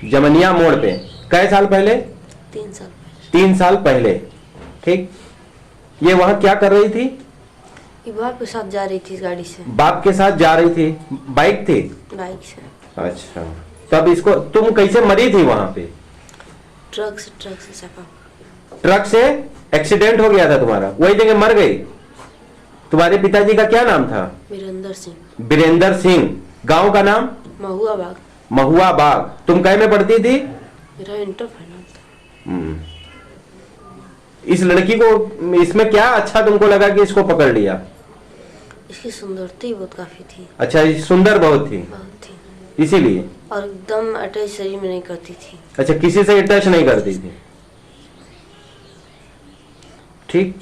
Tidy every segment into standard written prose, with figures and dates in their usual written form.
जमनिया मोड़ पे। कई साल पहले? 3 साल। 3 साल पहले। ठीक। ये वहां क्या कर रही थी? ये बाप के साथ जा रही थी गाड़ी से। बाप के साथ जा रही थी? बाइक थी? बाइक से। अच्छा, तब इसको तुम कैसे मरी थी वहां पे? ट्रक से सका। ट्रक से एक्सीडेंट हो गया था तुम्हारा, वही जगह मर गई। तुम्हारे पिताजी का क्या नाम था? वीरेंद्र सिंह। वीरेंद्र सिंह। गांव का नाम? महुआ बाग। महुआ बाग। तुम कै में पढ़ती थी? मेरा इंटर फाइनल था। इस लड़की को इसमें क्या अच्छा तुमको लगा कि इसको पकड़ लिया? इसकी सुंदरता ही बहुत काफी थी। अच्छा, सुंदर बहुत थी? बहुत थी। इसीलिए? और एकदम अटैच शरीर में नहीं करती थी। अच्छा, किसी से टच नहीं करती थी। ठीक।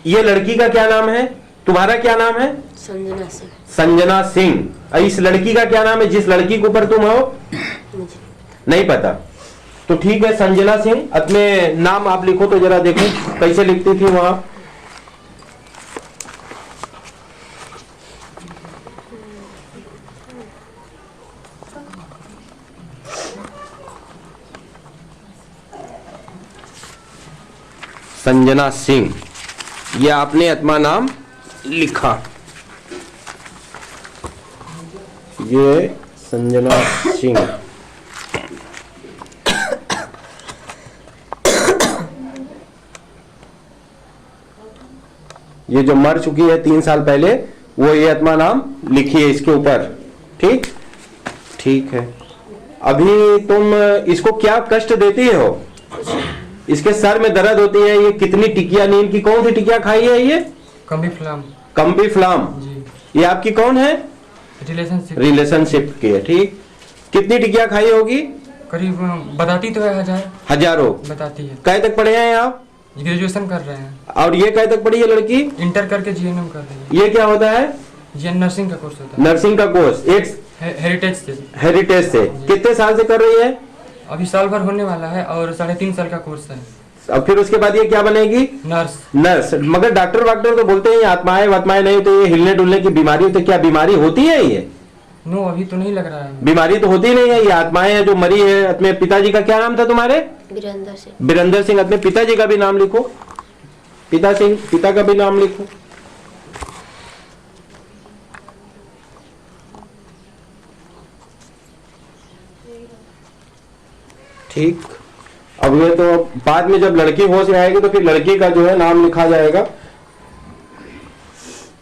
ये लड़की का क्या नाम है? तुम्हारा क्या नाम है? संजना सिंह। संजना सिंह। इस लड़की का क्या नाम है जिस लड़की के ऊपर तुम हो? मुझे नहीं पता। तो ठीक है, संजना सिंह। अपने नाम आप लिखो तो जरा देखो कैसे लिखती थी वहां। संजना सिंह, ये आपने अपना नाम लिखा। ये संजना सिंह। ये जो मर चुकी है 3 साल पहले, वो ये अपना नाम लिखी है इसके ऊपर। ठीक। ठीक है। अभी तुम इसको क्या कष्ट देती हो? इसके सर में दर्द होती है। ये कितनी टिकिया नींद की कौन सी टिकिया खाई है? ये कम्बीफ्लाम। कम्बीफ्लाम जी। ये आपकी कौन है? रिलेशनशिप की है। ठीक। कितनी टिकिया खाई होगी? करीब बताती तो है हजारों बताती है। कै तक पढ़े हैं आप? ग्रेजुएशन कर रहे हैं। और ये कै तक पढ़ी है लड़की? इंटर करके जीएनएम कर रही है। ये क्या होता है? ये नर्सिंग का कोर्स होता है। नर्सिंग का कोर्स। एक हेरिटेज से। हेरिटेज से। कितने साल से कर रही है? अभी साल भर होने वाला है और 3.5 साल का कोर्स है। अब फिर उसके बाद ये क्या बनेगी? नर्स। नर्स। मगर डॉक्टर वाक्टर तो बोलते हैं आत्माएं वात्माएं नहीं, तो ये हिलने डुलने की बीमारी, तो क्या बीमारी होती है ये? नो, अभी तो नहीं लग रहा है। बीमारी तो होती नहीं है, ये आत्माएं है जो मरी है। अपने पिताजी का क्या नाम था तुम्हारे? वीरेंद्र सिंह। वीरेंद्र सिंह। अपने पिताजी का भी नाम लिखो। पिता सिंह, पिता का भी नाम लिखो। ठीक। अब ये तो बाद में जब लड़की होश में आएगी तो फिर लड़की का जो है नाम लिखा जाएगा।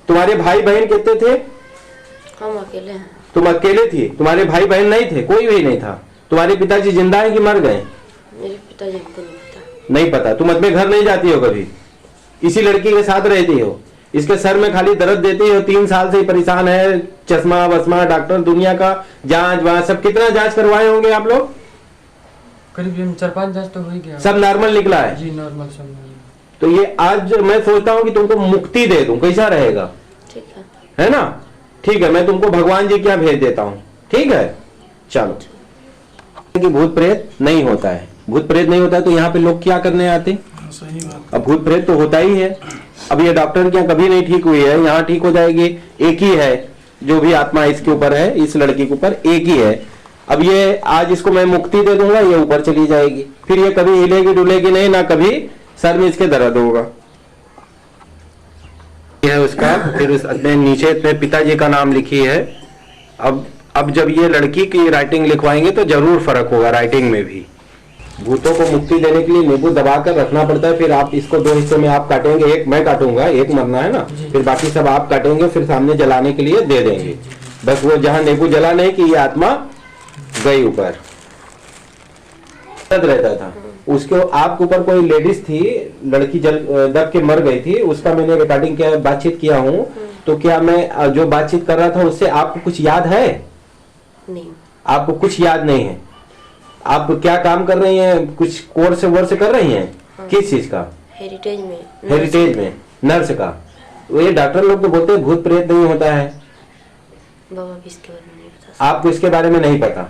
तुम्हारे भाई बहन कितने थे? हम अकेले हैं। तुम अकेले थी? तुम्हारे भाई बहन नहीं थे? कोई भी नहीं था? तुम्हारे पिताजी जिंदा हैं कि मर गए? मेरे पिताजी को नहीं पता। नहीं पता। तुम अपने घर नहीं जाती हो कभी? इसी लड़की के साथ रहती हो? इसके सर में खाली दर्द देती हो? 3 साल से परेशान है। चश्मा वस्मा, डॉक्टर दुनिया का जांच वहां सब कितना जांच करवाए होंगे आप लोग? करीब 4-5 जांच तो हो ही गया। सब नॉर्मल निकला है? जी नॉर्मल सब। तो ये आज मैं सोचता हूँ कि तुमको मुक्ति दे दूं, कैसा रहेगा? ठीक है। है ना? ठीक है, मैं तुमको भगवान जी क्या भेज देता हूँ। ठीक है, चलो। कि भूत प्रेत नहीं होता है। भूत प्रेत नहीं होता है तो यहाँ पे लोग क्या करने आते? सही बात। अब भूत प्रेत तो होता ही है। अब ये डॉक्टर के यहाँ कभी नहीं ठीक हुई है, यहाँ ठीक हो जाएगी। एक ही है जो भी आत्मा इसके ऊपर है, इस लड़की के ऊपर एक ही है। अब ये आज इसको मैं मुक्ति दे दूंगा, ये ऊपर चली जाएगी। फिर ये कभी हिलेगी डुलेगी नहीं, ना कभी सर में इसके दर्द होगा। यह है उसका। फिर उस नीचे अपने पिताजी का नाम लिखी है। अब जब ये लड़की की राइटिंग लिखवाएंगे तो जरूर फर्क होगा राइटिंग में भी। भूतों को मुक्ति देने के लिए नींबू दबा कर रखना पड़ता है। फिर आप इसको 2 हिस्से में आप काटेंगे, एक मैं काटूंगा, एक मरना है ना, फिर बाकी सब आप काटेंगे, फिर सामने जलाने के लिए दे देंगे। बस वो जहां नींबू जला नहीं कि ये आत्मा गई ऊपर। रहता था उसके आपके ऊपर कोई लेडीज थी, लड़की दब के मर गई थी, उसका मैंने रिकॉर्डिंग किया, बातचीत किया हूँ। तो क्या मैं जो बातचीत कर रहा था उससे आपको कुछ याद है? नहीं। आपको कुछ याद नहीं है? आप क्या काम कर रही हैं? कुछ कोर्स वोर्स कर रही हैं? हाँ। किस चीज का? हेरिटेज में। हेरिटेज में नर्स का। तो ये डॉक्टर लोग तो बोलते हैं भूत प्रेत नहीं होता है। बाबा भी इसके बारे में नहीं पता। आपको इसके बारे में नहीं पता?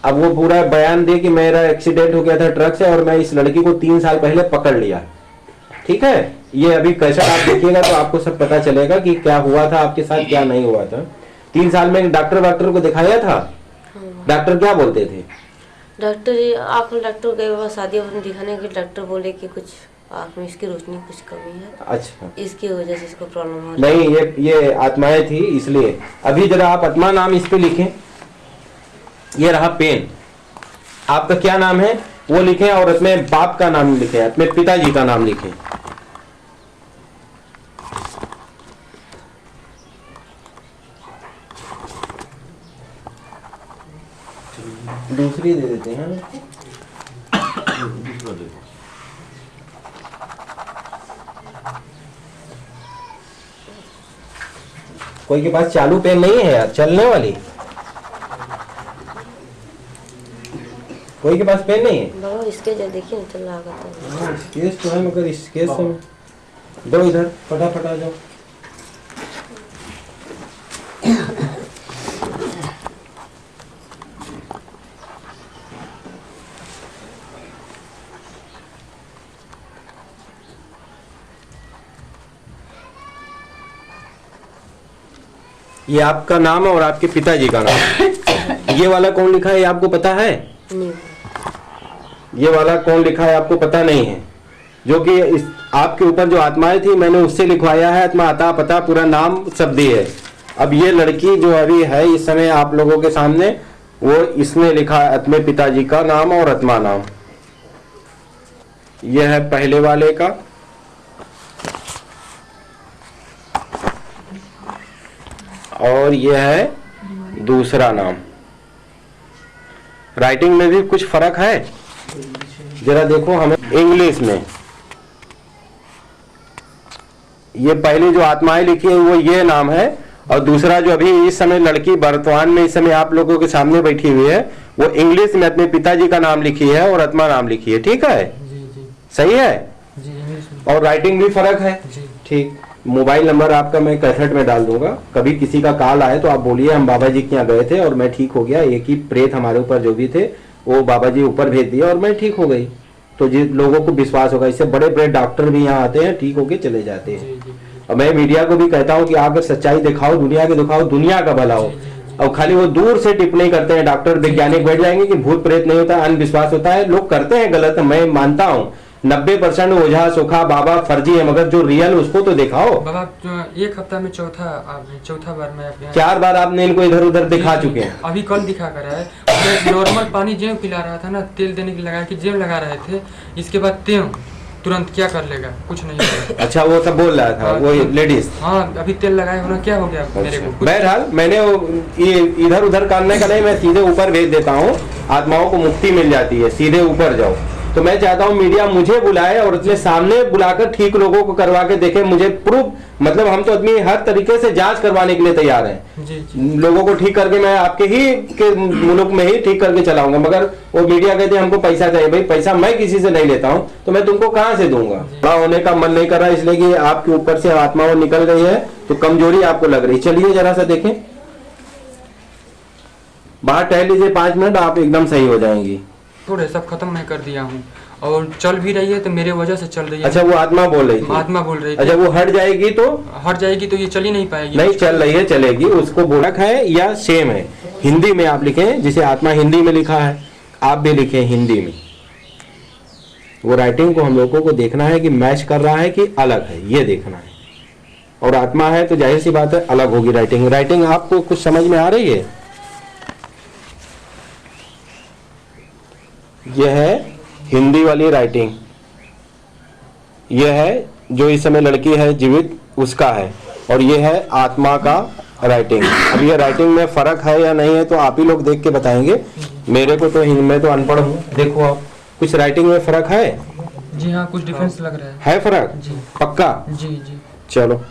अब वो पूरा बयान दे कि मेरा एक्सीडेंट हो गया था ट्रक से और मैं इस लड़की को 3 साल पहले पकड़ लिया। ठीक है, ये अभी कैसे आप देखिएगा तो आपको सब पता चलेगा कि क्या हुआ था आपके साथ, क्या नहीं हुआ था। 3 साल में डॉक्टर को दिखाया था? डॉक्टर क्या बोलते थे? डॉक्टर जी आप डॉक्टर गए बाबा शादी अपने दिखाने के डॉक्टर बोले कि कुछ आँख में इसकी रोशनी कुछ कमी है, अच्छा, इसकी वजह से इसको प्रॉब्लम हो रही नहीं ये आत्माएं थी इसलिए। अभी जरा आप आत्मा नाम इस पे लिखें, ये रहा पेन। आपका क्या नाम है वो लिखें और अपने बाप का नाम लिखें, अपने पिताजी का नाम लिखें। दूसरी दे देते हैं। कोई के पास चालू पेन नहीं है यार, चलने वाली? कोई के पास पेन नहीं है? बाबा इसके जो देखिए ना चल रहा था। स्केच तो है मगर स्केच से दो इधर फटाफट आ जाओ। ये आपका नाम है और आपके पिताजी का नाम। ये वाला कौन लिखा है ये आपको पता है? नहीं ये वाला कौन लिखा है आपको पता नहीं है? जो कि इस आपके ऊपर जो आत्माएं थी मैंने उससे लिखवाया है, आत्मा आता पता पूरा नाम सब दी है। अब ये लड़की जो अभी है इस समय आप लोगों के सामने, वो इसने लिखा है अपने पिताजी का नाम और आत्मा नाम। ये है पहले वाले का, और ये है दूसरा नाम। राइटिंग में भी कुछ फर्क है, जरा देखो हमें इंग्लिश में। ये पहले जो आत्माएं लिखी है वो ये नाम है, और दूसरा जो अभी इस समय लड़की वर्तमान में इस समय आप लोगों के सामने बैठी हुई है वो इंग्लिश में अपने पिताजी का नाम लिखी है और आत्मा नाम लिखी है। ठीक है जी सही है जी इंग्लिश में। और राइटिंग भी फर्क है। जी ठीक, मोबाइल नंबर आपका मैं कैसेट में डाल दूंगा, कभी किसी का कॉल आए तो आप बोलिए हम बाबा जी के यहाँ गए थे और मैं ठीक हो गया, एक ही प्रेत हमारे ऊपर जो भी थे वो बाबा जी ऊपर भेज दिया और मैं ठीक हो गई। तो जिन लोगों को विश्वास होगा, इससे बड़े बड़े डॉक्टर भी यहाँ आते हैं, ठीक होके चले जाते हैं। जी जी और मैं मीडिया को भी कहता हूँ कि आकर सच्चाई दिखाओ, दुनिया के दिखाओ, दुनिया का भला हो। और खाली वो दूर से टिप्पणी करते हैं, डॉक्टर वैज्ञानिक बैठ जाएंगे कि भूत प्रेत नहीं होता, अंधविश्वास होता है। लोग करते हैं गलत, मैं मानता हूँ 90% ओझा सोखा बाबा फर्जी है, मगर जो रियल उसको तो दिखाओ। बाबा एक हफ्ता में चौथा बार मैं आपके यहाँ- 4 बार आपने इनको इधर उधर दिखा चुके हैं। अभी कल दिखा कर है। मैं नॉर्मल पानी जेम पिला रहा था ना, तेल देने के लगा कि जेम लगा रहे थे, इसके बाद तेल तुरंत क्या कर लेगा, कुछ नहीं होगा। अच्छा वो सब बोल रहा था वो लेडीज। हाँ अभी तेल लगाए होना, क्या हो गया मेरे को कुछ- बहरहाल मैंने ये इधर उधर करने का नहीं, मैं सीधे ऊपर भेज देता हूँ, आत्माओं को मुक्ति मिल जाती है, सीधे ऊपर जाओ। तो मैं चाहता हूँ मीडिया मुझे बुलाए और अपने सामने बुलाकर ठीक लोगों को करवा के देखे, मुझे प्रूफ, मतलब हम तो आदमी हर तरीके से जांच करवाने के लिए तैयार हैं। जी जी लोगों को ठीक करके मैं आपके ही के मुल्क में ही ठीक करके चलाऊंगा, मगर वो मीडिया कहते हैं हमको पैसा चाहिए। भाई पैसा मैं किसी से नहीं लेता हूँ, तो मैं तुमको कहाँ से दूंगा? बड़ा होने का मन नहीं कर रहा इसलिए कि आपके ऊपर से आत्मा वो निकल गई है, तो कमजोरी आपको लग रही। चलिए जरा सा देखें, बाहर टहल लीजिए 5 मिनट, आप एकदम सही हो जाएंगी। थोड़े सब खत्म मैं कर दिया हूँ और चल भी रही है तो मेरे वजह से चल रही है। अच्छा वो आत्मा बोल रही थी? आत्मा बोल रही थी। अच्छा वो हट जाएगी तो? हट जाएगी तो ये चल ही नहीं पाएगी। नहीं चल रही है, चलेगी। उसको बोलक है या सेम है? हिंदी में आप लिखें, जिसे आत्मा हिंदी में लिखा है आप भी लिखें हिंदी में। वो राइटिंग को हम लोगों को देखना है कि मैच कर रहा है कि अलग है, ये देखना है। और आत्मा है तो जाहिर सी बात है अलग होगी राइटिंग। राइटिंग आपको कुछ समझ में आ रही है? यह है हिंदी वाली राइटिंग, यह है जो इस समय लड़की है जीवित उसका है, और यह है आत्मा का राइटिंग। अब ये राइटिंग में फर्क है या नहीं है तो आप ही लोग देख के बताएंगे। मेरे को तो मैं तो अनपढ़ हूँ। देखो आप, कुछ राइटिंग में फर्क है? जी हाँ कुछ डिफरेंस लग रहा है। है फर्क? जी पक्का? जी जी चलो